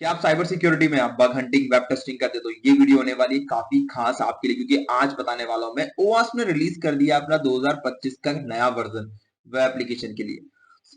क्या आप cyber security में आप बग हंटिंग वेब टेस्टिंग करते तो ये वीडियो होने वाली है काफी खास आपके लिए, क्योंकि आज बताने वाला हूं मैं ओवास ने रिलीज कर दिया अपना 2025 का नया वर्जन वेब एप्लीकेशन के लिए।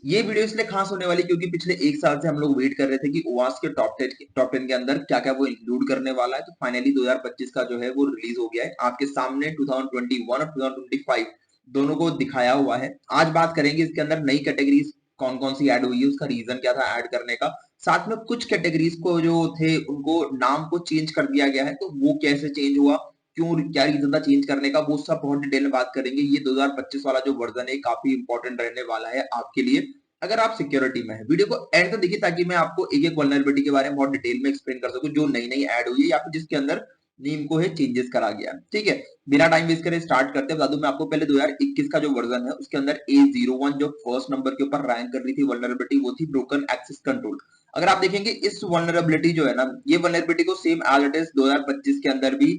ये वीडियो इसलिए खास होने वाली क्योंकि पिछले एक साल से हम लोग वेट कर रहे थे कि ओवास के टॉप 10 के अंदर क्या क्या वो इंक्लूड करने वाला है। तो फाइनली 2025 का जो है वो रिलीज हो गया है आपके सामने। 2021 और 2025 दोनों को दिखाया हुआ है। आज बात करेंगे इसके अंदर नई कैटेगरीज कौन कौन सी ऐड हुई है, उसका रीजन क्या था ऐड करने का। साथ में कुछ कैटेगरीज को जो थे उनको नाम को चेंज कर दिया गया है, तो वो कैसे चेंज हुआ, क्यों, क्या रीजन था चेंज करने का, वो सब बहुत डिटेल में बात करेंगे। ये 2025 वाला जो वर्जन है काफी इंपॉर्टेंट रहने वाला है आपके लिए अगर आप सिक्योरिटी में है। वीडियो को एंड तक देखिए ताकि मैं आपको एक एक वल्नरेबिलिटी के बारे में बहुत डिटेल में एक्सप्लेन कर सकूं जो नई नई ऐड हुई है या फिर जिसके अंदर नेम को है चेंजेस करा गया है। ठीक है, बिना टाइम वेस्ट करे स्टार्ट करते हैं। बता दूं मैं आपको पहले 2021 का जो वर्जन है उसके अंदर A01 जो फर्स्ट नंबर के ऊपर रैंक कर रही थी वल्नरेबिलिटी, वो थी ब्रोकन एक्सेस कंट्रोल। अगर आप देखेंगे इस वल्नरेबिलिटी जो है ना, ये वल्नरेबिलिटी को सेम एज इट इज 2025 के अंदर भी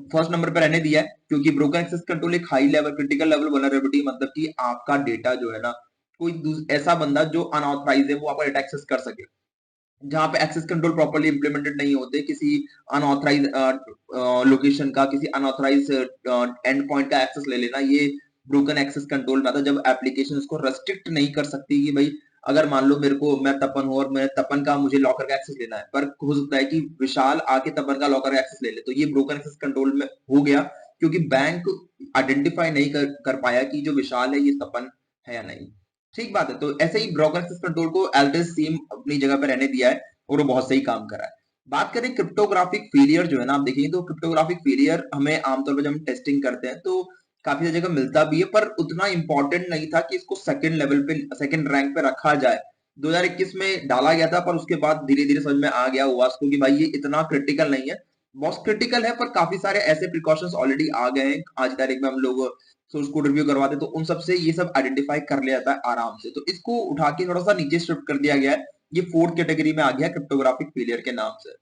फर्स्ट नंबर पर रहने दिया है, क्योंकि ब्रोकन एक्सेस कंट्रोल एक high level critical level vulnerability, मतलब कि आपका डेटा जो है ना, कोई ऐसा बंदा जो अनऑथराइज है वो आपका डेटा एक्सेस कर सके। जहां पे एक्सेस कंट्रोल प्रॉपर्ली इंप्लीमेंटेड नहीं होते, किसी अनऑथराइज लोकेशन का, किसी अनऑथराइज एंड पॉइंट का एक्सेस ले लेना, ये ब्रोकन एक्सेस कंट्रोल में आता है। जब एप्लीकेशन उसको रेस्ट्रिक्ट नहीं कर सकती कि भाई अगर मान लो मेरे को, मैं तपन हूं और मैं तपन का मुझे लॉकर का एक्सेस लेना है, पर हो सकता है कि विशाल आके तपन का लॉकर का एक्सेस ले ले, तो ये ब्रोकन एक्सेस कंट्रोल में हो गया, क्योंकि बैंक आइडेंटिफाई नहीं कर पाया कि जो विशाल है ये तपन है या नहीं। ठीक बात है। तो ऐसे ही ब्रोकर एक्सेस कंट्रोल को एल्डेस सेम अपनी जगह पे रहने दिया है और वो बहुत सही काम कर रहा है। बात करें क्रिप्टोग्राफिक फेलियर जो है ना, आप देखेंगे तो क्रिप्टोग्राफिक फेलियर हमें आमतौर पर जब हम टेस्टिंग करते हैं तो काफी जगह मिलता भी है, पर उतना इंपॉर्टेंट नहीं था कि इसको सेकंड लेवल पे, सेकंड रैंक पे रखा जाए। 2021 में डाला गया था, पर उसके बाद धीरे धीरे समझ में आ गया हुआ उसको कि भाई ये इतना क्रिटिकल नहीं है। बहुत क्रिटिकल है, पर काफी सारे ऐसे प्रिकॉशंस ऑलरेडी आ गए हैं। आज की तारीख में हम लोग सोर्स कोड रिव्यू करवाते तो उन सबसे ये सब आइडेंटिफाई कर लिया जाता है आराम से। तो इसको उठा के थोड़ा सा नीचे शिफ्ट कर दिया गया है। ये फोर्थ कैटेगरी में आ गया क्रिप्टोग्राफिक फेलियर के नाम से।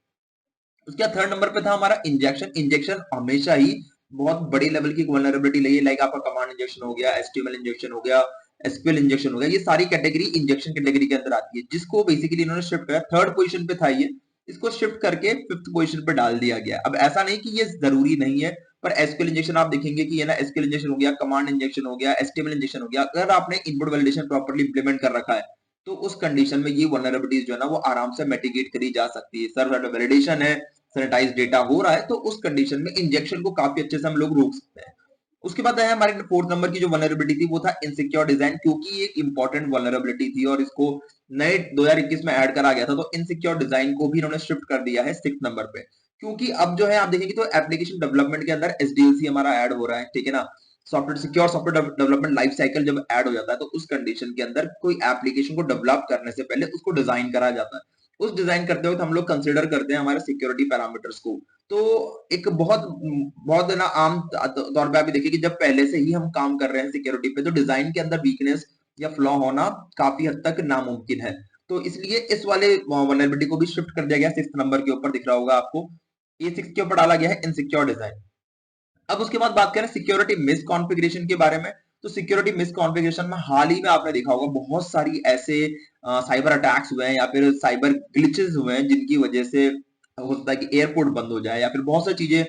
उसके बाद थर्ड नंबर पे था हमारा इंजेक्शन। इंजेक्शन हमेशा ही बहुत बड़ी लेवल की वल्नरेबिलिटी लगी है, लाइक आपका कमांड इंजेक्शन हो गया, एचटीएमएल इंजेक्शन हो गया, एसक्यूएल इंजेक्शन हो गया। ये सारी कैटेगरी इंजेक्शन कैटेगरी के अंदर आती है, जिसको बेसिकली इन्होंने शिफ्ट किया। थर्ड पोजीशन पे था ये, इसको शिफ्ट करके फिफ्थ पोजीशन पे डाल दिया गया। अब ऐसा नहीं कि ये जरूरी नहीं है, पर एसक्यूएल इंजेक्शन आप देखेंगे कि ये ना, एसक्यूएल इंजेक्शन हो गया, कमांड इंजेक्शन हो गया, एचटीएमएल इंजेक्शन हो गया, अगर आपने इनपुट वैलिडेशन प्रॉपर्ली इंप्लीमेंट कर रखा है तो उस कंडीशन में ये वल्नरेबिलिटीज जो है ना वो आराम से मिटिगेट करी जा सकती है। सर्वर वैलिडेशन है, सैनिटाइज डेटा हो रहा है, तो उस कंडीशन में इंजेक्शन को काफी अच्छे से हम लोग रोक सकते हैं। उसके बाद है हमारे फोर्थ नंबर की जो वल्नरेबिलिटी थी वो था इनसिक्योर डिजाइन, क्योंकि ये एक इंपॉर्टेंट वल्नरेबिलिटी थी और इसको नए 2021 में ऐड करा गया था। तो इनसिक्योर डिजाइन को भी इन्होंने शिफ्ट कर दिया है सिक्स नंबर पे, क्योंकि अब जो है आप देखेंगे तो एप्लीकेशन डेवलपमेंट के अंदर एसडीएलसी हमारा ऐड हो रहा है। ठीक है ना, software secure software development life cycle जब ऐड हो जाता है तो उस कंडीशन के अंदर कोई एप्लीकेशन को डेवलप करने से पहले उसको डिजाइन करा जाता है। उस डिजाइन करते वक्त हम लोग कंसिडर करते हैं हमारे सिक्योरिटी पैरामीटर्स को। तो एक बहुत बहुत ना आम तौर पे आप देखिए कि जब पहले से ही हम काम कर रहे हैं सिक्योरिटी पे, तो डिजाइन के अंदर वीकनेस या फ्लॉ होना काफी हद तक नामुमकिन है। तो इसलिए इस वाले वल्नरेबिलिटी को भी शिफ्ट कर दिया गया सिक्स नंबर के ऊपर, दिख रहा होगा आपको। A6 के ऊपर डाला गया है इनसिक्योर डिजाइन। अब उसके बाद बात करें सिक्योरिटी मिस कॉन्फ़िगरेशन के बारे में, तो सिक्योरिटी मिस कॉन्फ़िगरेशन में हाल ही में आपने देखा होगा बहुत सारी ऐसे साइबर अटैक्स हुए हैं या फिर साइबर ग्लिचेस हुए हैं जिनकी वजह से हो सकता है कि एयरपोर्ट बंद हो जाए या फिर बहुत सारी चीजें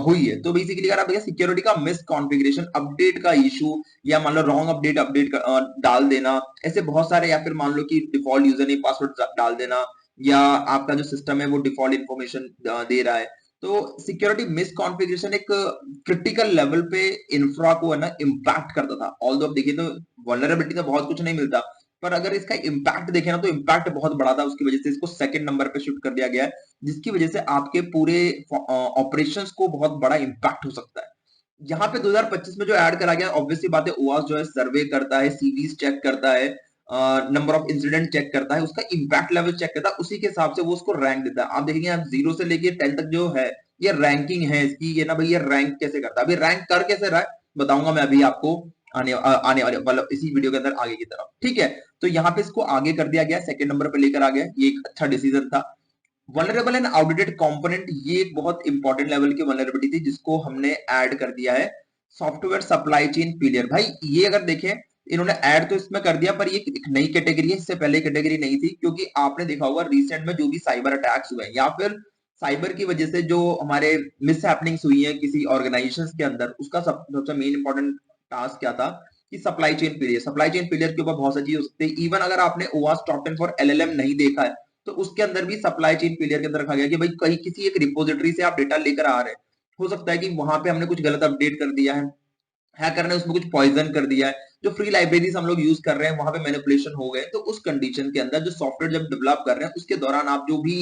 हुई है। तो बेसिकली अगर आप देखें सिक्योरिटी का मिस कॉन्फ़िगरेशन, अपडेट का इशू, या मान लो रॉन्ग अपडेट डाल देना, ऐसे बहुत सारे, या फिर मान लो कि डिफॉल्ट यूजर नेम पासवर्ड डाल देना, या आपका जो सिस्टम है वो डिफॉल्ट इंफॉर्मेशन दे रहा है। तो सिक्योरिटी मिस कॉन्फ़िगरेशन एक क्रिटिकल लेवल पे इंफ्रा को है ना इम्पैक्ट करता था। ऑल्दो अब देखिए तो वल्नरेबिलिटी तो बहुत कुछ नहीं मिलता, पर अगर इसका इम्पैक्ट देखें ना तो इम्पैक्ट बहुत बड़ा था। उसकी वजह से इसको सेकंड नंबर पे शिफ्ट कर दिया गया है, जिसकी वजह से आपके पूरे ऑपरेशंस को बहुत बड़ा इम्पैक्ट हो सकता है। यहाँ पे 2025 में जो ऐड करा गया, ऑब्वियसली बात है, ओवास जो है सर्वे करता है, सीवीज चेक करता है, नंबर ऑफ इंसिडेंट चेक करता है, उसका इंपैक्ट लेवल चेक करता है, उसी के हिसाब से वो उसको रैंक देता है। आप देखेंगे आप 0 से लेके 10 तक जो है ये रैंकिंग है इसकी, ये ना भाई ये रैंक कैसे करता है। अभी रैंक कर कैसे रहा है बताऊंगा मैं अभी आपको आने वाले मतलब इसी वीडियो के अंदर आगे की तरफ। ठीक है, तो यहाँ पे इसको आगे कर दिया गया, सेकंड नंबर पे लेकर आ गया, ये एक अच्छा डिसीजन था। वल्नरेबल एंड आउटडेटेड कंपोनेंट, ये एक बहुत इंपॉर्टेंट लेवल की वल्नरेबिलिटी थी जिसको हमने ऐड कर दिया है। सॉफ्टवेयर सप्लाई चेन फेलियर, भाई ये अगर देखें इन्होंने ऐड तो इसमें कर दिया, पर ये एक नई कैटेगरी है, इससे पहले कैटेगरी नहीं थी। क्योंकि आपने देखा होगा रिसेंट में जो भी साइबर अटैक्स हुए या फिर साइबर की वजह से जो हमारे मिस हैपनिंग्स हुई है किसी ऑर्गेनाइजेशन के अंदर, उसका सबसे मेन इंपॉर्टेंट टास्क क्या था कि supply chain failure. Supply chain failure के ऊपर बहुत सारी चीज हो सकती है। इवन अगर आपने ओवास टॉप 10 फॉर एलएलएम नहीं देखा है तो उसके अंदर भी सप्लाई चेन फेलियर के अंदर रखा गया कि भाई कहीं किसी एक रिपोजिटरी से आप डेटा लेकर आ रहे हैं, हो सकता है कि वहां पे हमने कुछ गलत अपडेट कर दिया है, हैकर ने उसमें कुछ पॉइजन कर दिया है, जो फ्री लाइब्रेरीज हम लोग यूज कर रहे हैं वहां पे मैनिपुलेशन हो गए। तो उस कंडीशन के अंदर जो सॉफ्टवेयर जब डेवलप कर रहे हैं उसके दौरान आप जो भी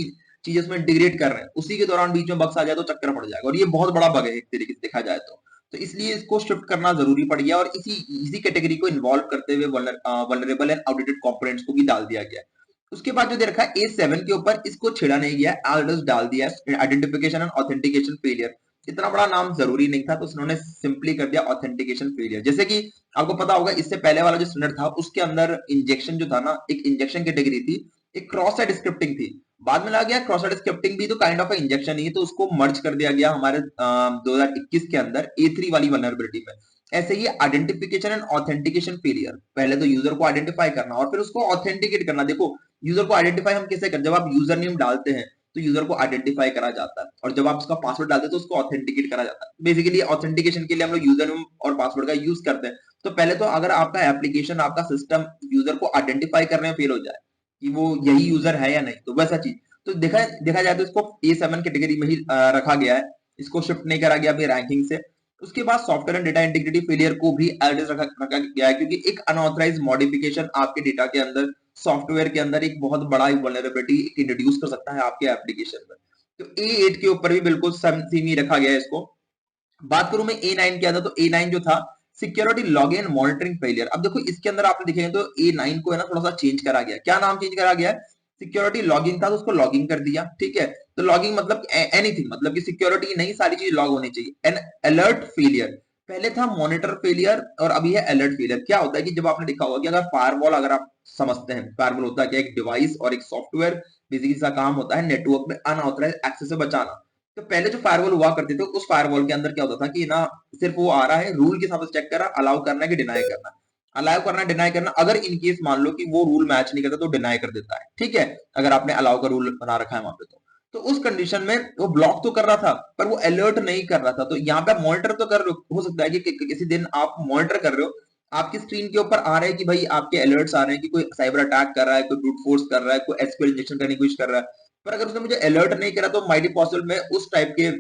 चीजें उसमें इंटीग्रेट कर रहे हैं उसी के दौरान बीच में बग्स आ जाए तो चक्कर पड़ जाएगा, और ये बहुत बड़ा बग है एक तरीके से देखा जाए तो इसलिए इसको शिफ्ट करना जरूरी पड़ गया और इसी इसी कैटेगरी को इन्वॉल्व करते हुए वल्नरेबल एंड आउटडेटेड कंपोनेंट्स को भी डाल दिया गया है। उसके बाद जो दे रखा है A7 के ऊपर, इसको छेड़ा नहीं गया, एल्डस डाल दिया आइडेंटिफिकेशन एंड ऑथेंटिकेशन फेलियर। इतना बड़ा नाम जरूरी नहीं था तो उन्होंने सिंपली कर दिया ऑथेंटिकेशन फेलियर। जैसे कि आपको पता होगा इससे पहले वाला जो स्टैंडर्ड था उसके अंदर इंजेक्शन जो था ना, एक इंजेक्शन कैटेगरी थी, एक क्रॉस साइड स्क्रिप्टिंग थी। बाद में लगा गया क्रॉस साइड स्क्रिप्टिंग भी तो काइंड ऑफ इंजेक्शन ही है, तो उसको मर्ज कर दिया गया हमारे 2021 के अंदर A3 वाली वल्नरेबिलिटी में। ऐसे ही आइडेंटिफिकेशन एंड ऑथेंटिकेशन फेलियर, पहले तो यूजर को आइडेंटिफाई करना और फिर उसको ऑथेंटिकेट करना। देखो यूजर को आइडेंटिफाई हम कैसे करते हैं, जब आप यूजर नेम डालते हैं तो यूजर को आइडेंटिफाई करा जाता है, और जब आप उसका पासवर्ड डालते हैं तो उसको ऑथेंटिकेट करा जाता है। बेसिकली ऑथेंटिकेशन के लिए हम लोग यूजर नेम और पासवर्ड का यूज करते हैं। तो पहले तो अगर आपका एप्लीकेशन, आपका सिस्टम यूजर को आइडेंटिफाई करने में फेल हो जाए कि वो यही यूजर है या नहीं, तो वैसा चीज तो देखा जाए तो इसको A7 कैटेगरी में ही रखा गया है, इसको शिफ्ट नहीं करा गया अपनी रैंकिंग से। उसके बाद software and data integrity failure को भी एल्डेस रखा गया है, क्योंकि एक अनऑथराइज मॉडिफिकेशन आपके डेटा के अंदर, सॉफ्टवेयर के अंदर एक बहुत बड़ा वल्नरेबिलिटी इंट्रोड्यूस कर सकता है आपके एप्लीकेशन में। तो A8 के ऊपर भी बिल्कुल सेम ही रखा गया है इसको। बात करूं मैं A9 के अंदर, तो A9 जो था सिक्योरिटी लॉगिन मॉनिटरिंग फेलियर। अब देखो इसके अंदर आपने देखेंगे तो A9 को है ना थोड़ा सा चेंज करा गया। क्या नाम चेंज करा गया है? सिक्योरिटी लॉगिंग था तो उसको लॉगिंग कर दिया, ठीक है। तो लॉगिंग मतलब एनीथिंग, मतलब कि सिक्योरिटी नहीं, सारी चीज लॉग होनी चाहिए। एन अलर्ट फेलियर, पहले था मॉनिटर फेलियर और अभी है अलर्ट फेलियर। क्या होता है कि जब आपने देखा होगा कि अगर फायरवॉल, अगर आप समझते हैं फायरवॉल होता है कि एक डिवाइस और एक सॉफ्टवेयर बेसिकली इसका काम होता है नेटवर्क में अनऑथराइज एक्सेस से बचाना। तो पहले जो फायरवॉल हुआ करते थे उस फायरवॉल के अंदर क्या होता था कि ना सिर्फ वो आ रहा है रूल के हिसाब से चेक कर रहा, अलाउ करना है कि डिनाई करना, अलाउ करना डिनाई करना। अगर इनकेस मान लो कि वो रूल मैच नहीं करता तो डिनाई कर देता है, ठीक है, अगर आपने अलाउ का रूल बना रखा है वहां पे तो उस कंडीशन में वो ब्लॉक तो कर रहा था पर वो अलर्ट नहीं कर रहा था। तो यहाँ पे मॉनिटर तो कर रहे हो सकता है कि किसी दिन आप मॉनिटर कर रहे हो, आपकी स्क्रीन के ऊपर आ रहे हैं कि भाई आपके अलर्ट्स आ रहे हैं कि कोई साइबर अटैक कर रहा है, कोई ब्रूट फोर्स कर रहा है, कोई एसक्यूएल इंजेक्शन करने की कोशिश कर रहा है। पर अगर उसने मुझे अलर्ट नहीं करा तो माइट बी पॉसिबल मैं उस टाइप के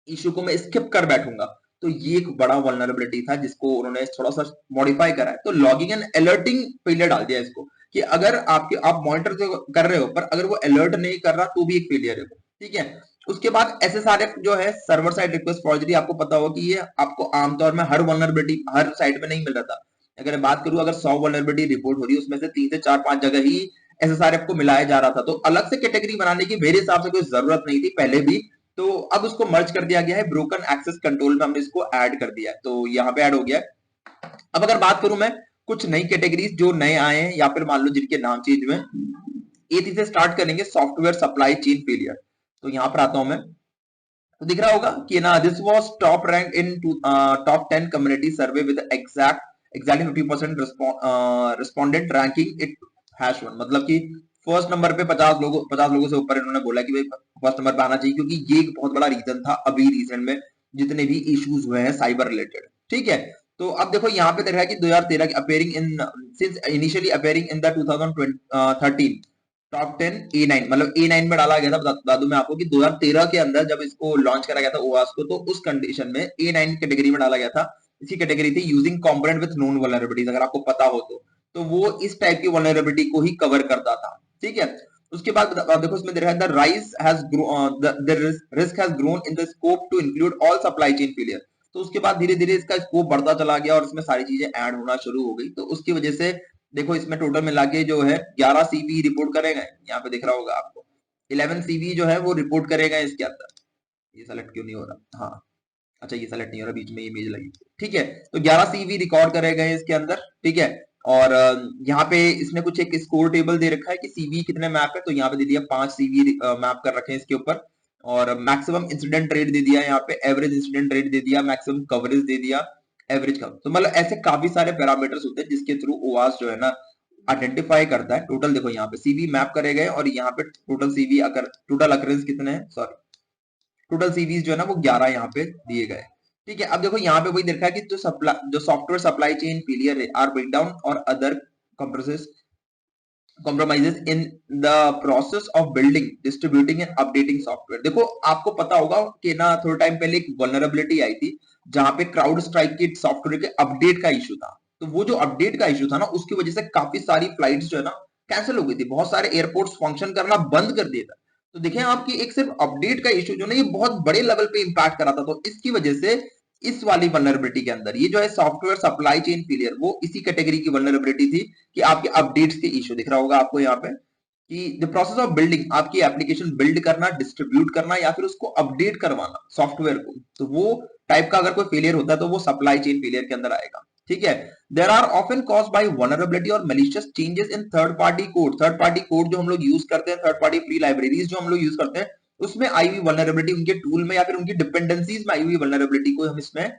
इशू को मैं स्किप कर बैठूंगा। तो ये एक बड़ा वल्नरेबिलिटी था जिसको उन्होंने थोड़ा सा मॉडिफाई करा है। तो लॉगिंग एंड अलर्टिंग फेलियर डाल दिया इसको कि अगर आप मॉनिटर कर रहे हो पर अगर वो अलर्ट नहीं कर रहा तो भी एक फेलियर है वो, ठीक है। उसके बाद SSRF जो है सर्वर साइड रिक्वेस्ट फॉर्जरी, आपको पता होगा कि ये आपको आमतौर में हर वल्नरेबिलिटी हर साइट में नहीं मिल रहा था। अगर मैं बात करूं, अगर 100 वल्नरेबिलिटी रिपोर्ट हो रही है उसमें से 3 से 4-5 जगह ही SSRF को मिलाया जा रहा था। तो अलग से कैटेगरी बनाने की मेरे हिसाब से कोई जरूरत नहीं थी पहले भी। तो अब उसको मर्ज कर दिया गया है, ब्रोकन एक्सेस कंट्रोल में हमने इसको ऐड कर दिया है, तो यहाँ पे ऐड हो गया है। अब अगर बात करूं मैं कुछ नई कैटेगरीज जो नए आए हैं या फिर मान लो जिनके नाम चेंज हुए, A3 से स्टार्ट करेंगे, सॉफ्टवेयर सप्लाई चेन फेलियर। तो यहाँ पर आता हूं मैं, तो दिख रहा होगा कि ना this was top rank in top 10 community survey with exactly 50% respondent ranking it #1। मतलब कि फर्स्ट नंबर पे 50 लोगों से ऊपर इन्होंने बोला कि भाई फर्स्ट नंबर पे आना चाहिए, क्योंकि ये एक बहुत बड़ा रीजन था अभी रिसेंट में जितने भी इश्यूज हुए हैं साइबर रिलेटेड, ठीक है। तो अब देखो यहाँ पे देख रहा है कि 2013 की appearing in since initially appearing in the 2013 top 10 A9, मतलब A9 में डाला गया था। बता दूं मैं आपको कि 2013 के अंदर जब इसको लॉन्च करा गया था ओवास को, तो उस कंडीशन में A9 कैटेगरी में डाला गया था। इसकी कैटेगरी थी using component with known vulnerabilities, अगर आपको पता हो तो वो इस टाइप की वल्नरेबिलिटी को ही कवर करता था, ठीक है। उसके बाद देखो इसमें देखा the rise has the risk has grown in the scope to include all supply chain failure. तो उसके बाद धीरे धीरे इसका स्कोप बढ़ता चला गया और इसमें सारी चीजें ऐड होना शुरू हो गई। तो उसकी वजह से देखो इसमें टोटल मिला के जो है 11 सीवी रिपोर्ट करेगा, यहाँ पे दिख रहा होगा आपको 11 सीवी जो है वो रिपोर्ट करेगा इसके अंदर। ये सेलेक्ट क्यों नहीं हो रहा? हाँ अच्छा, ये सेलेक्ट नहीं हो रहा, बीच में इमेज लगी, ठीक है। तो 11 सीवी रिकॉर्ड करे गए इसके अंदर, ठीक है। और यहाँ पे इसने कुछ एक स्कोर टेबल दे रखा है कि सीवी कितने मैप है, तो यहाँ पे दे दिया 5 सीवी मैप कर रखे हैं इसके ऊपर। और मैक्सिमम इंसिडेंट रेट दे दिया यहाँ पे, एवरेज इंसिडेंट रेट दे दिया, मैक्सिमम कवरेज दे दिया, एवरेज का। तो मतलब ऐसे काफी सारे पैरामीटर्स होते हैं जिसके थ्रू ओआस जो है ना आइडेंटिफाई करता है। टोटल देखो यहाँ पे सीवी मैप करे गए और यहाँ पे टोटल सीवी अगर टोटल अकरेंस कितने हैं, सॉरी टोटल सीवीज जो है ना वो 11 यहाँ पे दिए गए। ठीक है, अब देखो यहाँ पे वही देखा है कि जो सॉफ्टवेयर सप्लाई चेन फेलियर है आर ब्रेकडाउन और other कंप्रोसेस compromises in the process of building, distributing and updating software। देखो आपको पता होगा कि ना थोड़ा टाइम पहले एक वल्नरेबिलिटी आई थी जहां पे क्राउड स्ट्राइक के सॉफ्टवेयर के अपडेट का इशू था। तो वो जो अपडेट का इशू था ना उसकी वजह से काफी सारी फ्लाइट्स जो है ना कैंसिल हो गई थी, बहुत सारे एयरपोर्ट्स फंक्शन करना बंद कर दिया था। तो देखें आपकी एक सिर्फ अपडेट का इशू जो ना ये बहुत बड़े लेवल पे इंपैक्ट करा था। तो इसकी वजह से इस वाली वल्नरेबिलिटी के अंदर ये जो है सॉफ्टवेयर सप्लाई चेन फेलियर वो इसी कैटेगरी की वल्नरेबिलिटी थी कि आपके अपडेट्स के इशू दिख रहा होगा आपको यहाँ पे कि द प्रोसेस ऑफ बिल्डिंग, आपकी एप्लीकेशन बिल्ड करना, डिस्ट्रीब्यूट करना या फिर उसको अपडेट करवाना सॉफ्टवेयर को, तो वो टाइप का अगर कोई फेलियर होता है तो वो सप्लाई चेन फेलियर के अंदर आएगा। ठीक है, there are often caused by vulnerability और malicious changes in third party code. Third party code जो हम लोग यूज करते हैं, थर्ड पार्टी फ्री लाइब्रेरीज जो हम लोग यूज करते हैं, उसमें आई हुई वल्नरेबिलिटी, उनके टूल में या फिर उनकी डिपेंडेंसीज में आई हुई वल्नरेबिलिटी को हम इसमें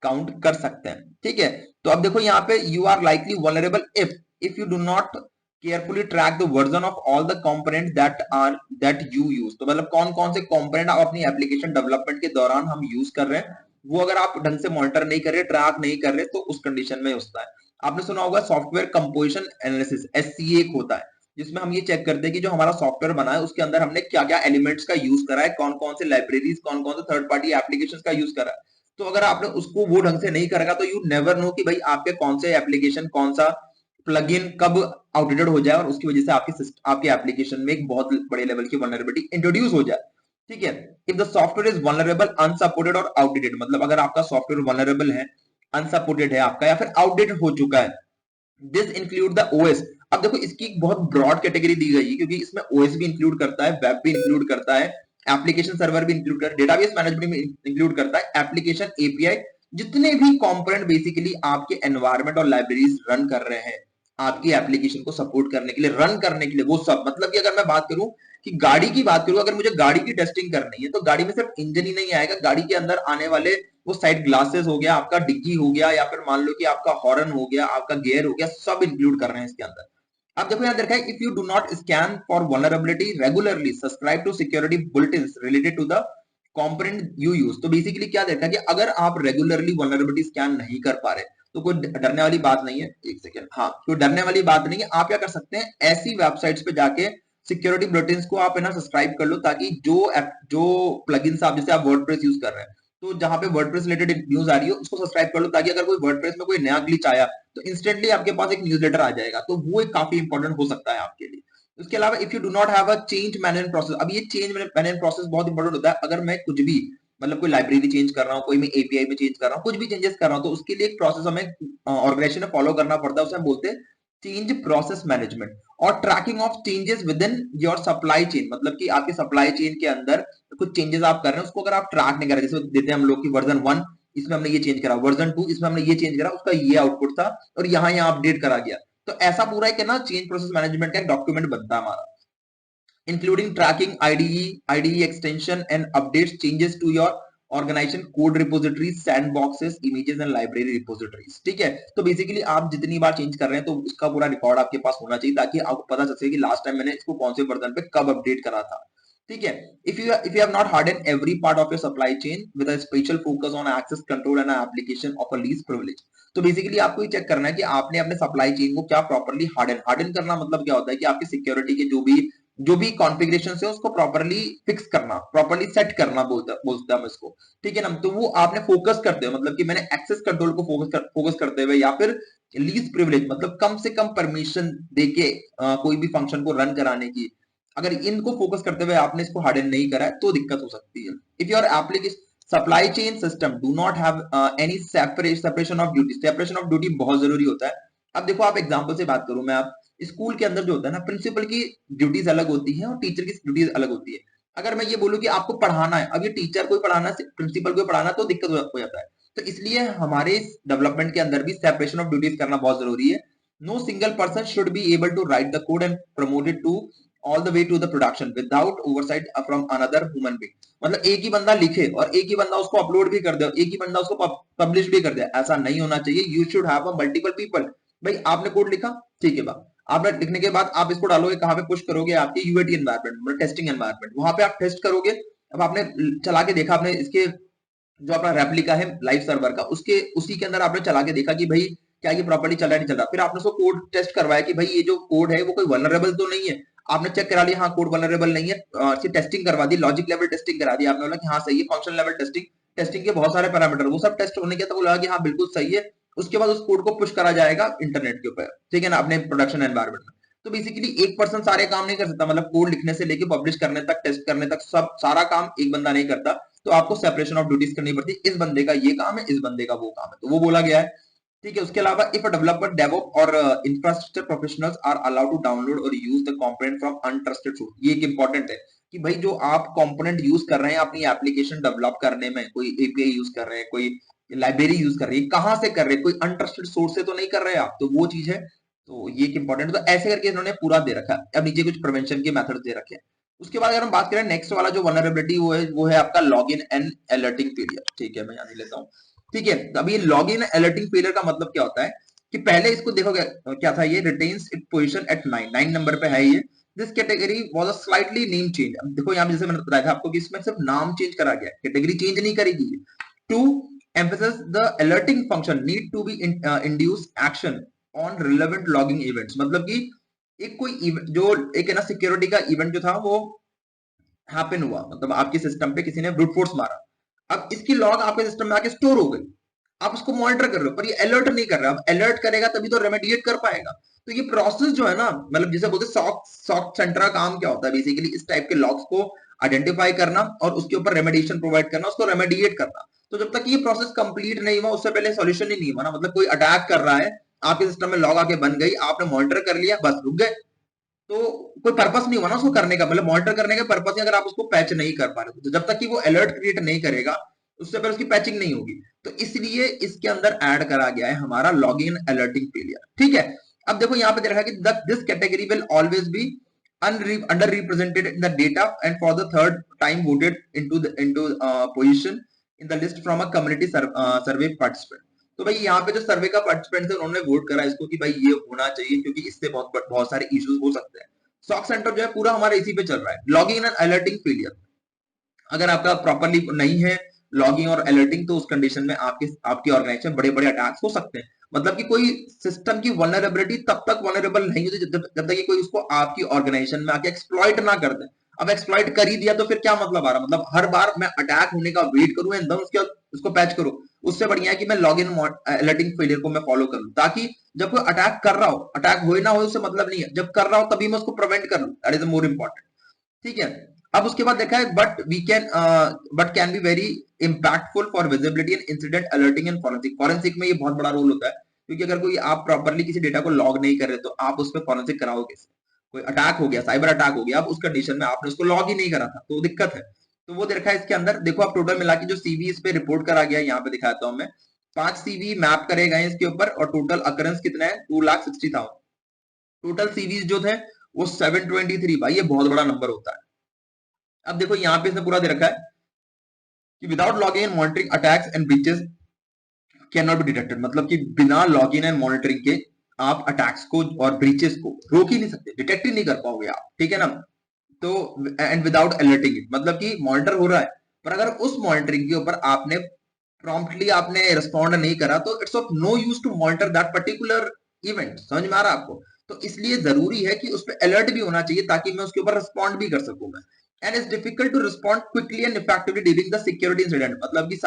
काउंट कर सकते हैं। ठीक है, तो अब देखो यहाँ पे you are likely vulnerable if you do not carefully track the version of all the component that you use. तो मतलब कौन कौन से कंपोनेंट आप अपनी एप्लीकेशन डेवलपमेंट के दौरान हम यूज कर रहे हैं वो अगर आप ढंग से मॉनिटर नहीं कर रहे, ट्रैक नहीं कर रहे, तो उस कंडीशन में होता है। आपने सुना होगा सॉफ्टवेयर कंपोजिशन एनालिसिस, एससीए एक होता है जिसमें हम ये चेक करते हैं कि जो हमारा सॉफ्टवेयर बना है उसके अंदर हमने क्या क्या एलिमेंट्स का यूज करा है, कौन कौन से लाइब्रेरीज, कौन कौन से थर्ड पार्टी एप्लीकेशंस का यूज करा है। तो अगर आपने उसको वो ढंग से नहीं करेगा तो यू नेवर नो कि भाई आपके कौन से एप्लीकेशन, कौन सा प्लगइन कब आउटडेटेड हो जाए और उसकी वजह से आपके एप्लीकेशन में एक बहुत बड़े लेवल की वल्नरेबिलिटी इंट्रोड्यूस हो जाए। ठीक है, if the software is vulnerable, unsupported और आउटडेटेड, मतलब अगर आपका सॉफ्टवेयर वल्नरेबल है, अनसपोर्टेड है आपका या फिर आउटडेटेड हो चुका है, दिस इंक्लूड द ओएस। अब देखो इसकी एक बहुत ब्रॉड कैटेगरी दी गई है क्योंकि इसमें ओएस भी इंक्लूड करता है, वेब भी इंक्लूड करता है, एप्लीकेशन सर्वर भी इंक्लूड करता है, डेटाबेस मैनेजमेंट भी इंक्लूड करता है, एप्लीकेशन एपीआई, जितने भी कंपोनेंट बेसिकली आपके एनवायरनमेंट और लाइब्रेरीज रन कर रहे हैं आपकी एप्लीकेशन को सपोर्ट करने के लिए, रन करने के लिए, वो सब। मतलब कि अगर मैं बात करूं कि गाड़ी की बात करूं, अगर मुझे गाड़ी की टेस्टिंग करनी है तो गाड़ी में सिर्फ इंजन ही नहीं आएगा, गाड़ी के अंदर आने वाले वो साइड ग्लासेस हो गया, आपका डिग्गी हो गया, या फिर मान लो कि आपका हॉर्न हो गया, आपका गियर हो गया, सब इंक्लूड कर रहे हैं इसके अंदर। अब देखो यहाँ देखा है, if you do not scan for vulnerability regularly, subscribe to security bulletins related to the component you use. तो बेसिकली क्या देखा है कि अगर आप रेगुलरली वल्नरेबिलिटी स्कैन नहीं कर पा रहे तो कोई डरने वाली बात नहीं है। एक सेकेंड, हाँ कोई डरने वाली बात नहीं है। आप क्या कर सकते हैं, ऐसी वेबसाइट्स पे जाके सिक्योरिटी बुलेटिन्स को आप है ना सब्सक्राइब कर लो, ताकि जो प्लगइन्स आप, जैसे आप वर्डप्रेस यूज कर रहे हैं तो जहां पे वर्डप्रेस रिलेटेड न्यूज आ रही है उसको सब्सक्राइब कर लो, ताकि अगर कोई वर्डप्रेस में कोई नया ग्लिच आया तो इंस्टेंटली आपके पास एक न्यूज़लेटर आ जाएगा। तो वो एक काफी इंपॉर्टेंट हो सकता है आपके लिए। उसके अलावा if you do not have a change management process, अब ये चेंज मैनेजमेंट प्रोसेस बहुत इंपॉर्टेंट होता है। अगर मैं कुछ भी मतलब कोई लाइब्रेरी चेंज कर रहा हूँ, कोई मैं एपीआई में चेंज कर रहा हूँ, कुछ भी चेंजेस कर रहा हूँ, तो उसके लिए एक प्रोसेस हमें ऑर्गेनाइजेशन में फॉलो करना पड़ता है, उसे हम बोलते हैं चेंज प्रोसेस मैनेजमेंट और tracking of changes with in your supply chain. मतलब कि आपके सप्लाई चेन के अंदर कुछ चेंजेस आप कर रहे हैं, उसको अगर आप ट्रैक नहीं कर रहे, जैसे देते हैं हम लोग की वर्जन 1 इसमें हमने ये चेंज करा, वर्जन 2 इसमें हमने ये चेंज करा, उसका ये आउटपुट था और यहाँ यहाँ अपडेट करा गया। तो ऐसा पूरा एक ना चेंज प्रोसेस मैनेजमेंट का एक डॉक्यूमेंट बनता है हमारा, including tracking IDE extension and updates changes to your organization code repositories, sandboxes, images and library repositories। ठीक है, तो बेसिकली आप जितनी बार चेंज कर रहे हैं तो उसका पूरा रिकॉर्ड आपके पास होना चाहिए, ताकि आपको पता चल सके कि लास्ट टाइम मैंने इसको कौन से वर्जन पे कब अपडेट करा था। ठीक है, if you have not hardened every part of your supply chain with a special focus on access control and application of a least privilege। तो बेसिकली आपको ये चेक करना है कि आपने अपने सप्लाई चेन को क्या प्रॉपर्ली हार्डन करना, मतलब क्या होता है कि आपकी सिक्योरिटी के जो भी कॉन्फ़िगरेशन है उसको प्रॉपर्ली फिक्स करना, प्रॉपर्ली सेट करना बोलता है इसको। ठीक है ना, तो वो आपने फोकस करते हुए, मतलब कि मैंने एक्सेस कंट्रोल को फोकस करते हुए या फिर लीस्ट प्रिविलेज मतलब कम से कम परमिशन देके कोई भी फंक्शन को रन कराने की, अगर इनको फोकस करते हुए आपने इसको हार्डन नहीं करा है तो दिक्कत हो सकती है। If your application supply chain system do not have any separation of duty, separation of duty बहुत जरूरी होता है। अब देखो आप एग्जांपल से बात करूं मैं, आप स्कूल के अंदर जो होता है ना, प्रिंसिपल की ड्यूटीज अलग होती है और टीचर की ड्यूटीज अलग होती है। अगर मैं ये बोलूं कि आपको पढ़ाना है, अब ये टीचर को पढ़ाना है, प्रिंसिपल को पढ़ाना, तो दिक्कत हो जाता है। तो इसलिए हमारे डेवलपमेंट के अंदर भी सेपरेशन ऑफ ड्यूटीज करना बहुत जरूरी है। No single person should be able to write the code and promote it to all the way to the production without oversight from another human being. मतलब एक ही बंदा लिखे और एक ही बंदा उसको अपलोड भी कर दे, एक ही बंदा उसको पब्लिश भी कर दे, ऐसा नहीं होना चाहिए। You should have a multiple people. भाई आपने कोड लिखा, ठीक है बा, आपने लिखने के बाद आप इसको डालोगे कहाँ पे, पुश करोगे आपके यूएटी एनवायरनमेंट, मतलब टेस्टिंग एनवायरनमेंट, वहां पे आप टेस्ट करोगे। अब आपने चला के देखा, आपने इसके जो अपना रेप्लिका है लाइव सर्वर का, उसके उसी के अंदर आपने चला के देखा कि भाई क्या ये प्रॉपर्ली चल रहा है नहीं चल रहा। फिर आपने उसको कोड टेस्ट करवाया कि भाई ये जो कोड है वो कोई वल्नरेबल तो नहीं है। आपने चेक करा लिया, हाँ कोड वल्नरेबल नहीं है, इसकी टेस्टिंग करवा दी, लॉजिक लेवल टेस्टिंग करा दी, आपने बोला कि हाँ सही है, फंक्शन लेवल टेस्टिंग, टेस्टिंग के बहुत सारे पैरामीटर वो सब टेस्ट होने के तब लगा कि हाँ बिल्कुल सही है। उसके बाद उस कोड को पुश करा जाएगा इंटरनेट के ऊपर, ठीक है ना, अपने प्रोडक्शन एनवायरमेंट में। तो बेसिकली एक पर्सन सारे काम नहीं कर सकता, मतलब कोड लिखने से लेके पब्लिश करने तक, टेस्ट करने तक, सब सारा काम एक बंदा नहीं करता। तो आपको सेपरेशन ऑफ ड्यूटीज करनी पड़ती है, इस बंदे का ये काम है, इस बंदे का वो काम है, तो वो बोला गया है, ठीक है। उसके अलावा इफ अ डेवलपर, डेवऑप और infrastructure professionals are allowed to download और use the component from untrusted source, ये एक इंपॉर्टेंट है कि भाई जो आप कंपोनेंट यूज कर रहे हैं अपनी एप्लीकेशन डेवलप करने में, कोई एपीआई यूज कर रहे हैं, कोई लाइब्रेरी यूज कर रही है, कहां से कर रहे हैं, कोई अनट्रस्टेड सोर्स से तो नहीं कर रहे आप, तो वो चीज है। तो ये एक इंपॉर्टेंट, तो ऐसे करके इन्होंने पूरा दे रखा है। अब नीचे कुछ प्रिवेंशन के मेथड दे रखे हैं। उसके बाद अगर हम बात करें नेक्स्ट वाला जो वनरेबिलिटी, वो है आपका लॉगिन एंड अलर्टिंग फेलियर, ठीक है, मैं यहाँ नहीं लेता हूँ, ठीक है। अब ये लॉगिन अलर्टिंग फेलियर का मतलब क्या होता है कि पहले इसको देखोगे क्या था, ये retains it position at 9 number पे है ये। This category was a slightly name change. अब देखो यहाँ जैसे मैंने बताया था आपको कि इसमें सिर्फ नाम चेंज करा गया, कैटेगरी चेंज नहीं करेगी। To emphasize the alerting function need to be induce action on relevant logging events, मतलब कि एक कोई जो एक है ना सिक्योरिटी का इवेंट जो था वो हैपन हुआ, मतलब आपके सिस्टम पे किसी ने ब्रूट फोर्स मारा, अब इसकी लॉग आपके सिस्टम में आके स्टोर हो गई, आप उसको मॉनिटर कर रहे हो पर ये अलर्ट नहीं कर रहा। अब अलर्ट करेगा तभी तो रेमेडिएट कर पाएगा। तो ये प्रोसेस जो है ना, मतलब जैसे बोलते सॉक सॉक सेंटर का काम क्या होता है, बेसिकली इस टाइप के लॉग्स को आइडेंटिफाई करना और उसके ऊपर रेमेडिएशन प्रोवाइड करना, उसको रेमेडिएट करना। तो जब तक ये प्रोसेस कंप्लीट नहीं हुआ उससे पहले सॉल्यूशन ही नहीं हुआ ना, मतलब कोई अटैक कर रहा है, आपके सिस्टम में लॉग आके बन गई, आपने मॉनिटर कर लिया, बस रुक गए, तो कोई पर्पस नहीं हुआ ना उसको करने का, मतलब मॉनिटर करने का पर्पस ही अगर आप उसको पैच नहीं कर पा रहे, तो जब तक कि वो अलर्ट क्रिएट नहीं करेगा उससे पहले उसकी पैचिंग नहीं होगी। तो इसलिए इसके अंदर ऐड करा गया है हमारा लॉगिन अलर्टिंग फेलियर, ठीक है। अब देखो यहाँ पे दे रखा है कि this category will always be under represented in the data and for the third time voted into position in the list from a community survey participant. तो भाई यहाँ पे जो सर्वे का पार्टिसिपेंट है उन्होंने वोट करा इसको कि भाई ये होना चाहिए, क्योंकि इससे बहुत बहुत सारे इश्यूज हो सकते हैं। सॉक सेंटर जो है पूरा हमारा इसी पे चल रहा है, लॉगिंग एंड अलर्टिंग फेलियर। अगर आपका प्रॉपरली नहीं है लॉगिंग और अलर्टिंग, तो उस कंडीशन में आपकी ऑर्गेनाइजेशन बड़े बड़े अटैक्स हो सकते हैं। मतलब कि कोई सिस्टम की वल्नरेबिलिटी तब तक वल्नरेबल नहीं होती जब तक कि कोई उसको आपकी ऑर्गेनाइजेशन में आके एक्सप्लॉइट ना कर दे। अब एक्सप्लॉइट कर ही दिया तो फिर क्या मतलब आ रहा, मतलब हर बार मैं अटैक होने का वेट करूं एंड देन उसको पैच करूं। उससे बढ़िया है कि मैं लॉगिन अलर्टिंग फेलियर को मैं फॉलो करूं, ताकि जब कोई अटैक कर रहा हो, अटैक हो ना हो उससे मतलब नहीं है, जब कर रहा हो तभी मैं उसको प्रिवेंट कर लूं, दैट इज मोर इंपॉर्टेंट, ठीक है। अब उसके बाद देखा है but can be very impactful for visibility and incident alerting and forensic. Forensic में ये बहुत बड़ा रोल होता है, क्योंकि अगर कोई आप प्रॉपरली किसी डेटा को लॉग नहीं कर रहे तो आप उस पर फॉरेंसिक कराओ कैसे। कोई अटैक हो गया, साइबर अटैक हो गया, अब उस कंडीशन में आपने उसको लॉग ही नहीं करा था तो दिक्कत है। तो वो देखा है इसके अंदर, देखो आप टोटल मिला के जो सीवी इस पे रिपोर्ट करा गया यहाँ पे दिखाता हूँ मैं, 5 सीवी मैप करे गए इसके ऊपर और टोटल अकरेंस कितना है 2,60,000। टोटल सीवीज जो थे वो 723, भाई ये बहुत बड़ा नंबर होता है। अब देखो यहाँ पे इसने पूरा दे रखा है कि without logging and monitoring attacks and breaches can not be detected, मतलब कि बिना लॉगिन एंड मॉनिटरिंग के आप अटैक्स को और ब्रीचेस को रोक ही नहीं सकते, डिटेक्ट ही नहीं कर पाओगे आप, ठीक है ना। तो एंड विदाउट अलर्टिंग इट, मतलब कि मॉनिटर हो रहा है पर अगर उस मॉनिटरिंग के ऊपर आपने प्रॉम्प्टली आपने रिस्पॉन्ड नहीं करा तो it's of no use to monitor that particular event. समझ में आ रहा है आपको? तो इसलिए जरूरी है कि उस पर अलर्ट भी होना चाहिए ताकि मैं उसके ऊपर रिस्पॉन्ड भी कर सकूं मैं। And it's difficult to respond quickly and effectively during the security incident, मतलब कि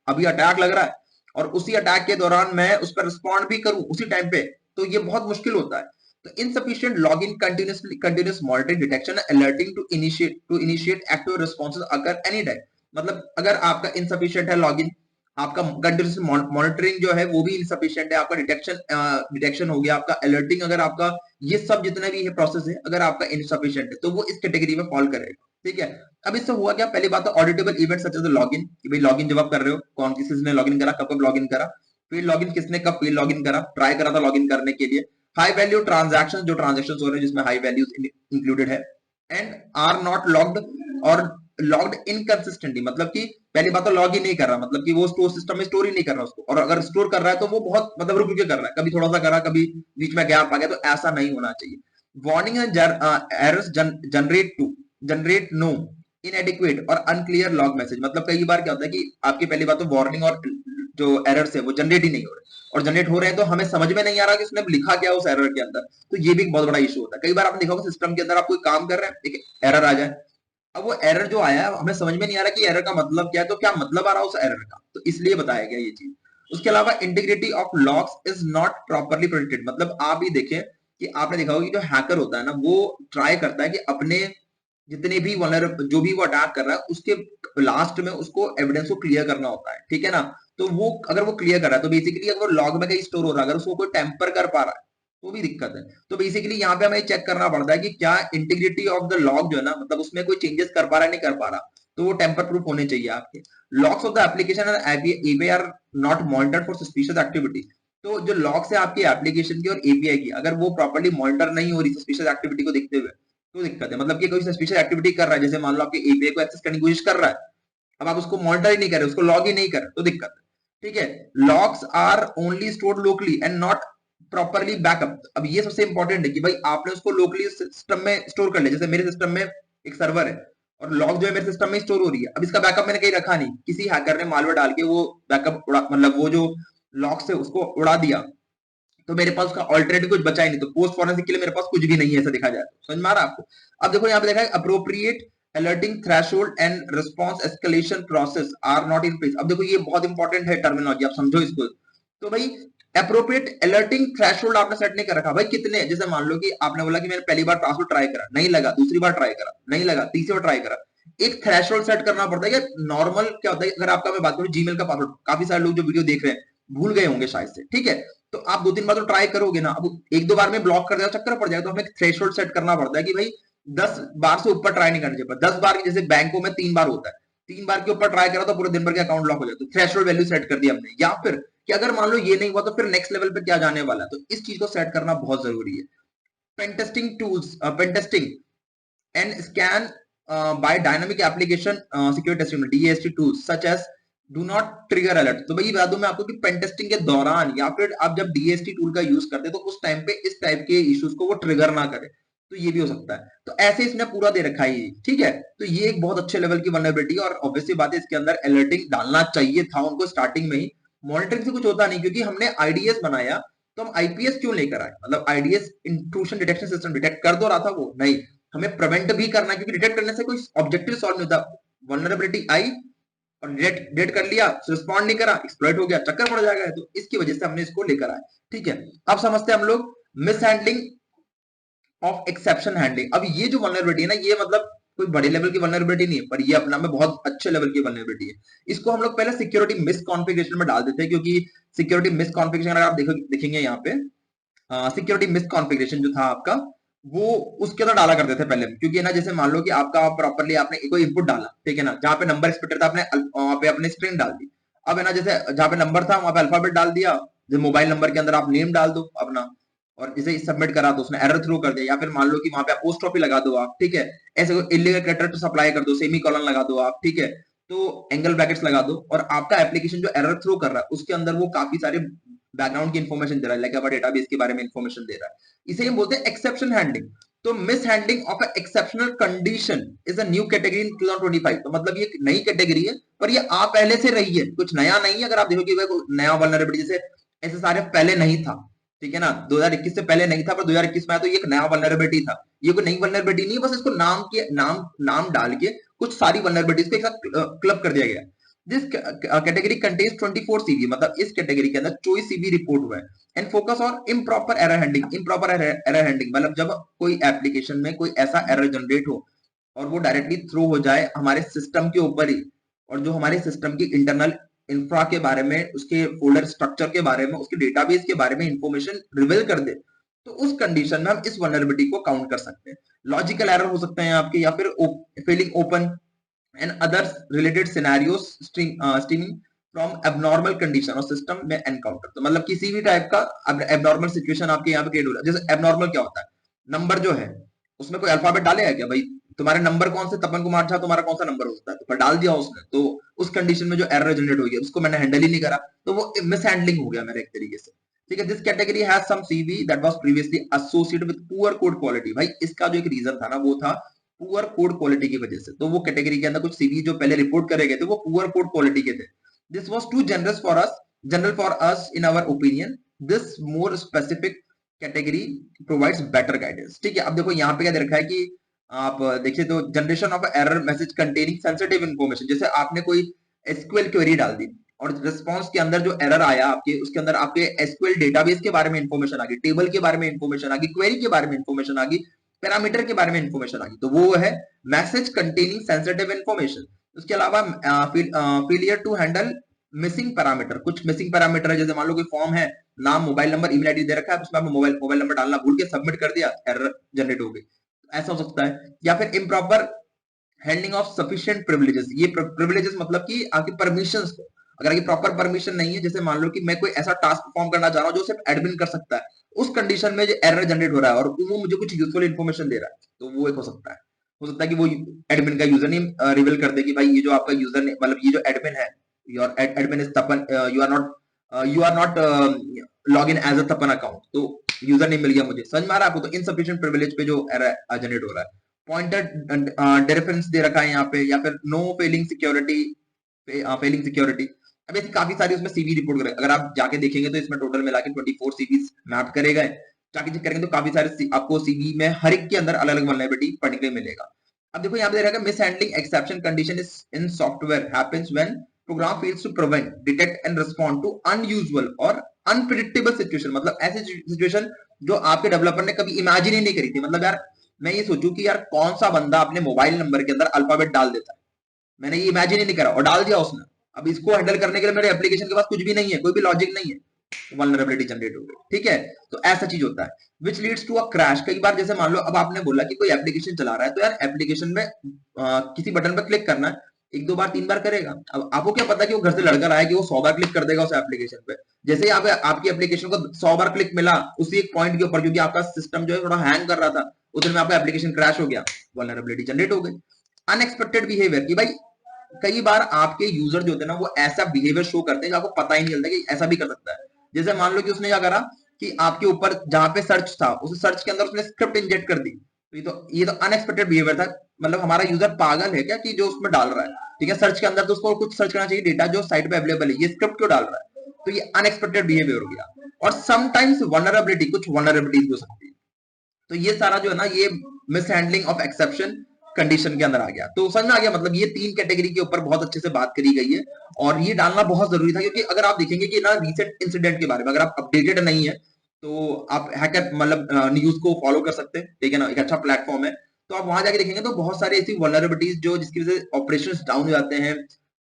अभी अटैक लग रहा है और उसी अटैक के दौरान मैं उस पर रिस्पॉन्ड भी करूं उसी टाइम पे, तो ये बहुत मुश्किल होता है। तो insufficient login, continuous monitoring, detection, alerting to initiate active responses occur any time। मतलब अगर आपका insufficient है login, आपका कंटिन्यूस मॉनिटरिंग जो है वो भी इनसफिशिएंट है, आपका डिटेक्शन हो गया, आपका अलर्टिंग, अगर आपका ये सब जितने भी है प्रोसेस है अगर आपका इनसफिशिएंट है तो वो इस कैटेगरी में फॉल करेगा, ठीक है। अब इससे हुआ क्या, पहली बात तो auditable event such as login, कि भाई लॉगिन जब आप कर रहे हो कौन किसने लॉगिन करा, कब कब लॉगिन करा, फील्ड लॉगिन किसने कब फील्ड लॉगिन करा, ट्राई करा था लॉगिन करने के लिए। हाई वैल्यू ट्रांजैक्शन, जो ट्रांजैक्शन हो रहे हैं जिसमें हाई वैल्यूज इंक्लूडेड है, एंड आर नॉट लॉग्ड और लॉग्ड इनकंसिस्टेंटली, मतलब कि पहली बात तो लॉग ही नहीं कर रहा, मतलब कि वो स्टोर सिस्टम में स्टोर ही नहीं कर रहा उसको, और अगर स्टोर कर रहा है तो वो बहुत मतलब रुक रुक के कर रहा है, कभी थोड़ा सा करा, कभी बीच में गैप आ गया, तो ऐसा नहीं होना चाहिए। Warning and errors generate no inadequate और अनक्लियर लॉग मैसेज, मतलब कई बार क्या होता है कि आपकी पहली बात तो वार्निंग और जो एरर्स है वो जनरेट ही नहीं हो रहे, और जनरेट हो रहे हैं तो हमें समझ में नहीं आ रहा कि उसने लिखा क्या उस एरर के अंदर, तो ये भी एक बहुत बड़ा इशू होता है। कई बार आपने देखा होगा सिस्टम के अंदर आप कोई काम कर रहे हैं, एक एरर आ जाए, अब वो एरर जो आया है हमें समझ में नहीं आ रहा कि एरर का मतलब क्या है, तो क्या मतलब आ रहा है उस एरर का, तो इसलिए बताया गया ये चीज। उसके अलावा integrity of logs is not properly protected, मतलब आप भी देखें कि आपने देखा होगा कि जो हैकर होता है ना वो ट्राई करता है कि अपने जितने भी जो भी वो अटैक कर रहा है उसके लास्ट में उसको एविडेंस को क्लियर करना होता है, ठीक है ना। तो वो अगर वो क्लियर कर रहा है तो बेसिकली अगर वो लॉग में कहीं स्टोर हो रहा है, अगर उसको कोई टेम्पर कर पा रहा है तो भी दिक्कत है। तो बेसिकली यहाँ पे हमें चेक करना पड़ता है कि क्या इंटीग्रिटी ऑफ द लॉग जो है ना, मतलब उसमें कोई चेंजेस कर पा रहा है नहीं कर पा रहा, तो वो टेम्पर प्रूफ होने चाहिए आपके। Logs of the application and API are not monitored for suspicious activity, तो जो लॉग्स है आपकी एप्लीकेशन की और एपीआई की, अगर वो प्रॉपर्ली मॉनिटर नहीं हो रही सस्पिशियस एक्टिविटी को देखते हुए तो दिक्कत है, मतलब कि कोई सस्पिशियस एक्टिविटी कर रहा है, जैसे मान लो आपके एपीआई को एक्सेस करने की कोशिश कर रहा है, अब आप उसको मॉनिटर ही नहीं कर रहे, उसको लॉग ही नहीं कर रहे, तो दिक्कत है, ठीक है। Logs are only stored locally and not properly backup, अब ये सबसे इंपॉर्टेंट है कि भाई आपने उसको लोकली सिस्टम में स्टोर कर लिया, जैसे मेरे सिस्टम में एक सर्वर है और लॉग जो है मेरे सिस्टम में स्टोर हो रही है, अब इसका बैकअप मैंने कहीं रखा नहीं, किसी हैकर ने मालवेयर डाल के वो बैकअप मतलब वो जो लॉग से उसको उड़ा दिया, तो मेरे पास उसका ऑल्टरनेटिव कुछ बचा ही नहीं, तो पोस्ट फॉरेंसिक के लिए मेरे पास कुछ भी नहीं है, ऐसा देखा जाए तो समझ में आ रहा है आपको। अब देखो यहाँ पे देखा है appropriate alerting threshold and response escalation process are not in place, अब देखो ये बहुत इंपॉर्टेंट है टर्मिनोलॉजी, आप समझो इसको। तो भाई अप्रोप्रिएट अलर्टिंग थ्रेशोल्ड आपने सेट नहीं कर रखा, भाई कितने, जैसे मान लो कि आपने बोला कि मैंने पहली बार पासवर्ड ट्राई करा नहीं लगा, दूसरी बार ट्राई करा नहीं लगा, तीसरी बार ट्राई करा, एक थ्रेशोल्ड सेट करना पड़ता है। नॉर्मल क्या होता है, अगर आपका मैं बात करूं जीमेल का पासवर्ड, काफी सारे लोग जो वीडियो देख रहे हैं भूल गए होंगे शायद से, ठीक है, तो आप दो तीन बार तो ट्राई करोगे ना, अब एक दो बार में ब्लॉक कर देगा चक्कर पड़ जाएगा, तो हमें थ्रेशोल्ड सेट करना पड़ता है कि भाई 10 बार से ऊपर ट्राई नहीं करना चाहिए, 10 बार की, जैसे बैंकों में 3 बार होता है, 3 बार के ऊपर ट्राई करा तो पूरे दिन भर के अकाउंट लॉक हो जाए, तो थ्रेशोल्ड वैल्यू सेट कर दी हमने। या फिर कि अगर मान लो ये नहीं हुआ तो फिर नेक्स्ट लेवल पे क्या जाने वाला है, तो इस चीज को सेट करना बहुत जरूरी है। Pentesting tools, pentesting and scan by dynamic application security testing DAST tools such as do not trigger alert, तो भाई बता दूं मैं आपको कि पेन टेस्टिंग के दौरान या फिर आप जब DAST टूल का यूज करते हैं तो उस टाइम पे इस टाइप के इश्यूज को वो ट्रिगर ना करे, तो ये भी हो सकता है। तो ऐसे इसने पूरा दे रखा है, ठीक है। तो ये एक बहुत अच्छे लेवल की वल्नरेबिलिटी और ऑब्वियसली बात है इसके अंदर अलर्टिंग डालना चाहिए था उनको स्टार्टिंग में ही, मॉनिटरिंग से कुछ होता नहीं, क्योंकि हमने आईडीएस बनाया तो हम आईपीएस क्यों लेकर आए, मतलब IDs intrusion detection system detect कर दो रहा था वो नहीं, हमें प्रिवेंट भी करना है, क्योंकि डिटेक्ट करने से कोई ऑब्जेक्टिव सॉल्व नहीं होता, वल्नरेबिलिटी आई और डिटेक्ट कर लिया, रिस्पॉन्ड नहीं करा, एक्सप्लॉइट हो गया, चक्कर पड़ जाएगा, तो इसकी वजह से हमने इसको लेकर आए, ठीक है। अब समझते हैं हम लोग miss handling of exception handling. अब ये जो वल्नरेबिलिटी है ना, ये मतलब कोई बड़े लेवल की वल्नरेबिलिटी नहीं है, पर ये अपना में बहुत अच्छे लेवल की वल्नरेबिलिटी है। इसको हम लोग पहले सिक्योरिटी मिस कॉन्फ़िगरेशन में डाल देते हैं, क्योंकि सिक्योरिटी मिस कॉन्फ़िगरेशन अगर आप देखेंगे यहाँ पे सिक्योरिटी मिस कॉन्फ़िगरेशन जो था आपका वो उसके अंदर डाला करते थे पहले, क्योंकि ना जैसे मान लो कि आपका प्रॉपर्ली आपने कोई इनपुट डाला, ठीक है ना, जहां पे नंबर एक्सपेक्टेड था आपने वहां पे अपने स्ट्रिंग डाल दी, अब है ना जैसे जहां पे नंबर था वहां पे अल्फाबेट डाल दिया, जैसे मोबाइल नंबर के अंदर आप नेम डाल दो अपना, और जैसे सबमिट करा तो उसने एरर थ्रो कर दिया, या फिर मान लो कि वहां पे पोस्ट लगा दो आप, ठीक है, ऐसे इलीगल कैरेक्टर सप्लाई कर दो, सेमी कॉलन लगा दो आप, ठीक है, तो एंगल ब्रैकेट्स लगा दो, और आपका एप्लीकेशन जो एरर थ्रो कर रहा है उसके अंदर वो काफी सारे बैकग्राउंड की इन्फॉर्मेशन दे रहा है, लाइक डेटाबेस के बारे में इन्फॉर्मेशन दे रहा है, इसे हम बोलते हैं एक्सेप्शन हैंडलिंग। तो miss handling of exceptional condition is a new category इन 2025, तो मतलब ये एक नई कैटेगरी है, पर ये आ पहले से रही है, कुछ नया नहीं है। अगर आप देखो कि नया वल्नरेबिलिटी जैसे ऐसे सारे पहले नहीं था, ठीक है ना, 2021 से पहले नहीं था, पर 2021 में आया तो ये एक नया वल्नरेबिलिटी था, ये कोई नई वल्नरेबिलिटी नहीं है, बस इसको नाम डाल के कुछ सारी वल्नरेबिलिटीज को एक साथ क्लब कर दिया गया। दिस कैटेगरी कंटेन्स 24 सीवी, मतलब इस कैटेगरी के अंदर 24 सीवी रिपोर्ट हुआ है, and focus on improper error handling. Improper error handling मतलब जब कोई एप्लीकेशन में कोई ऐसा एरर जनरेट हो और वो डायरेक्टली थ्रो हो जाए हमारे सिस्टम के ऊपर ही, और जो हमारे सिस्टम की इंटरनल इंफ्रा के बारे में, उसके फोल्डर स्ट्रक्चर के बारे में, उसके डेटाबेस के बारे में इंफॉर्मेशन रिवील कर दे, तो उस कंडीशन में हम इस वल्नरेबिलिटी को काउंट कर सकते हैं। लॉजिकल एरर हो सकते हैं आपके, या फिर failing open and others related scenarios steaming from abnormal condition और सिस्टम में एनकाउंटर, तो मतलब किसी भी टाइप का एबनॉर्मल सिचुएशन आपके यहाँ पे क्रिएट हो रहा है। जैसे एबनॉर्मल क्या होता है, नंबर जो है उसमें कोई अल्फाबेट डालेगा क्या भाई, तुम्हारे नंबर कौन से, तपन कुमार झा तुम्हारा कौन सा नंबर होता है, तो पर डाल दिया उसने, तो उस कंडीशन में जो एरर जनरेट हो गया उसको मैंने हैंडल ही नहीं करा, तो वो मिस हैंडलिंग हो गया मेरा एक तरीके से। ठीक है, this category has some CV that was previously associated with poor code quality. भाई इसका जो एक रीजन था ना वो था पुअर कोड क्वालिटी की वजह से, तो वो कैटेगरी के अंदर कुछ सीवी जो पहले रिपोर्ट करे गए थे वो पुअर कोड क्वालिटी के थे। This was too general for us in our opinion, this more specific category provides better guidance. ठीक है, अब देखो यहाँ पे क्या दे रखा है कि आप देखिए तो generation of error message containing sensitive information, जैसे आपने कोई एसक्यूएल क्वेरी डाल दी और रिस्पांस के अंदर जो एरर आया आपके, उसके अंदर आपके एसक्यूएल डेटाबेस के बारे में इंफॉर्मेशन आ गई, टेबल के बारे में इंफॉर्मेशन आ गई, क्वेरी के बारे में इंफॉर्मेशन आ गई, पैरामीटर के बारे में इंफॉर्मेशन आ गई, तो वो है मैसेज कंटेनिंग सेंसिटिव इन्फॉर्मेशन। उसके अलावा failure to handle missing parameter, कुछ मिसिंग पैरामीटर है, जैसे मान लो कोई फॉर्म है, नाम मोबाइल नंबर ईमेल आईडी दे रखा है, उसमें आपने मोबाइल नंबर डालना भूल के सबमिट कर दिया, एरर जनरेट हो गई, ऐसा हो सकता है। या फिर improper handling of sufficient privileges, ये प्रिविलेजेस मतलब कि आपकी परमिशंस को, अगर आपकी प्रॉपर परमिशन नहीं है, जैसे मान लो कि मैं कोई ऐसा टास्क परफॉर्म करना चाह रहा हूं जो सिर्फ एडमिन कर सकता है, उस कंडीशन में जो एरर जनरेट हो रहा है और वो मुझे कुछ यूजफुल इन्फॉर्मेशन दे रहा है, तो वो एक हो सकता है कि वो एडमिन का यूजर नेम रिवील कर दे कि भाई ये जो आपका यूजर नेम, मतलब ये जो एडमिन है, your admin is Tapan, you are not log in as a Tapan account, तो यूजर नेम मिल गया मुझे, समझ में आ रहा है आपको, तो इनसफिशिएंट प्रिविलेज पे जो एरर जनरेट हो रहा है। पॉइंटेड डिफरेंस दे रखा है यहाँ पे, या फिर no failing security, failing security. अब ऐसी काफी सारी उसमें सीवी रिपोर्ट करे, अगर आप जाके देखेंगे तो इसमें टोटल मिला के 24 सीवीज मैप करे गए, जाके चेक करेंगे तो काफी सारे आपको सीवी में हर एक के अंदर अलग अलग वल्नरेबिलिटी पढ़ने के लिए मिलेगा। अब देखो यहाँ पे दे रखा है miss handling exception condition is in software happens when program fails to prevent detect and respond to unusual और अनप्रिडिक्टेबल सिचुएशन, मतलब ऐसी सिचुएशन जो आपके डेवलपर ने कभी इमेजिन ही नहीं करी थी। मतलब यार मैं ये सोचूं कि यार कौन सा बंदा अपने मोबाइल नंबर के अंदर अल्फाबेट डाल देता है, मैंने ये इमेजिन ही नहीं करा और डाल दिया उसने, अब इसको हैंडल करने के लिए मेरे एप्लीकेशन के पास कुछ भी नहीं है, कोई भी लॉजिक नहीं है, वल्नरेबिलिटी जनरेट हो गई। ठीक है, तो ऐसा चीज होता है which leads to a crash. कई बार जैसे मान लो अब आपने बोला कि कोई एप्लीकेशन चला रहा है, तो यार एप्लीकेशन में किसी बटन पर क्लिक करना है, एक दो बार तीन बार करेगा, अब आपको क्या पता कि वो घर से लड़कर आया कि वो 100 बार क्लिक कर देगा उस एप्लीकेशन पे। जैसे ही आप आपकी एप्लीकेशन को 100 बार क्लिक मिला उसी एक पॉइंट के ऊपर, क्योंकि आपका सिस्टम जो है थोड़ा हैंग कर रहा था, उस दिन में आपका एप्लीकेशन क्रैश हो गया, वल्नरेबिलिटी जनरेट हो गई। अनएक्सपेक्टेड बिहेवियर, कि भाई कई बार आपके यूजर जो होते हैं ना वो ऐसा बिहेवियर शो करते हैं जो आपको पता ही नहीं चलता कि ऐसा भी कर सकता है। जैसे मान लो कि उसने क्या करा कि आपके ऊपर जहां पे सर्च था उस सर्च के अंदर उसने स्क्रिप्ट इंजेक्ट कर दी, तो ये तो अनएक्सपेक्टेड बिहेवियर था। मतलब हमारा यूजर पागल है क्या कि जो उसमें डाल रहा है, ठीक है, सर्च के अंदर तो उसको कुछ सर्च करना चाहिए डेटा जो साइट पे अवेलेबल है, ये स्क्रिप्ट क्यों डाल रहा है, तो ये अनएक्सपेक्टेड बिहेवियर हो गया। और समटाइम्स वनरेबिलिटी, कुछ वनरेबिलिटीज हो सकती है, तो ये सारा जो है ना ये miss handling of exception condition के अंदर आ गया। तो समझ में आ गया, मतलब ये तीन कैटेगरी के ऊपर बहुत अच्छे से बात करी गई है और ये डालना बहुत जरूरी था, क्योंकि अगर आप देखेंगे कि ना रीसेंट इंसिडेंट के बारे में अगर आप अपडेटेड नहीं है तो आप हैकर मतलब न्यूज को फॉलो कर सकते हैं, ठीक है ना, एक अच्छा प्लेटफॉर्म है, तो आप वहां जाके देखेंगे तो बहुत सारी ऐसी वल्नरेबिलिटीज जो जिसकी वजह से ऑपरेशंस डाउन हो जाते हैं,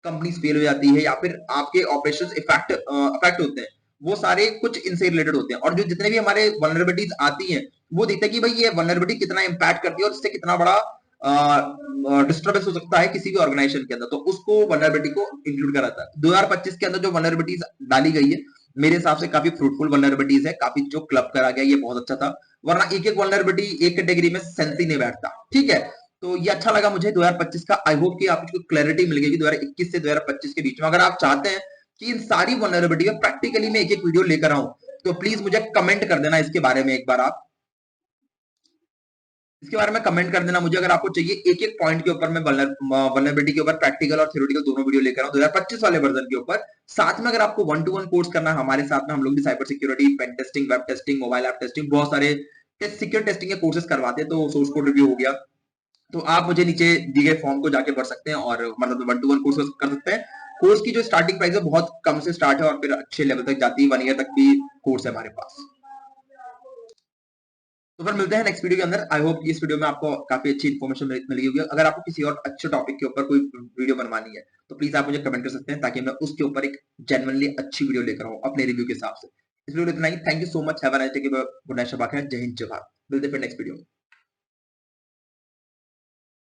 कंपनीज फेल हो जाती है, या फिर आपके ऑपरेशंस इफेक्ट होते हैं, वो सारे कुछ इनसे रिलेटेड होते हैं। और जो जितने भी हमारे वल्नरेबिलिटीज आती हैं वो देखते हैं कि भाई ये वल्नरेबिलिटी कितना इंपैक्ट करती है और इससे कितना बड़ा डिस्टर्बेंस हो सकता है किसी भी ऑर्गेनाइजेशन के अंदर, तो उसको वल्नरेबिलिटी को इंक्लूड करा था। 2025 के अंदर जो वल्नरेबिलिटीज डाली गई है मेरे हिसाब से काफी फ्रूटफुल वल्नरेबिलिटीज है, काफी जो क्लब करा गया ये बहुत अच्छा था, वरना एक एक वल्नरेबिलिटी एक कैटेगरी में सेंस ही नहीं बैठता। ठीक है, तो ये अच्छा लगा मुझे 2025 का, आई होप कि आपको क्लैरिटी मिल गई 2021 से 2025 के बीच में। अगर आप चाहते हैं कि इन सारी वल्नरेबिलिटी में प्रैक्टिकली मैं एक एक वीडियो लेकर आऊं तो प्लीज मुझे कमेंट कर देना इसके बारे में, एक बार आप इसके बारे में कमेंट कर देना मुझे, अगर आपको चाहिए एक एक पॉइंट के ऊपर मैं वल्नरेबिलिटी के ऊपर प्रैक्टिकल और थ्योरेटिकल दोनों वीडियो लेकर आऊं 2025 वाले वर्जन के ऊपर। साथ में अगर आपको 1-to-1 कोर्स करना है हमारे साथ में, हम लोग भी cyber security, pen testing, web testing, mobile app testing, बहुत सारे सिक्योर टेस्टिंग के कोर्सेज करवाते हैं, तो सोर्स कोड रिव्यू हो गया, तो आप मुझे नीचे दिए गए फॉर्म को जाके भर सकते हैं और मतलब 1-to-1 कोर्स कर सकते हैं। कोर्स की जो स्टार्टिंग प्राइस है बहुत कम से स्टार्ट है और फिर अच्छे लेवल तक जाती है, 1 ईयर तक भी कोर्स है हमारे पास। तो फिर मिलते हैं नेक्स्ट वीडियो के अंदर। आई होप इस वीडियो में आपको काफी अच्छी इन्फॉर्मेशन मिली होगी। अगर आपको किसी और अच्छे टॉपिक के ऊपर कोई वीडियो बनवानी है तो प्लीज आप मुझे कमेंट कर सकते हैं, ताकि मैं उसके ऊपर एक जेन्युइनली अच्छी वीडियो लेकर आऊं अपने रिव्यू के हिसाब से। इस वीडियो में इतना ही। Thank you so much, have a nice day, good night, शबा खैर, जय हिंद, जय भारत। मिलते हैं फिर नेक्स्ट वीडियो में।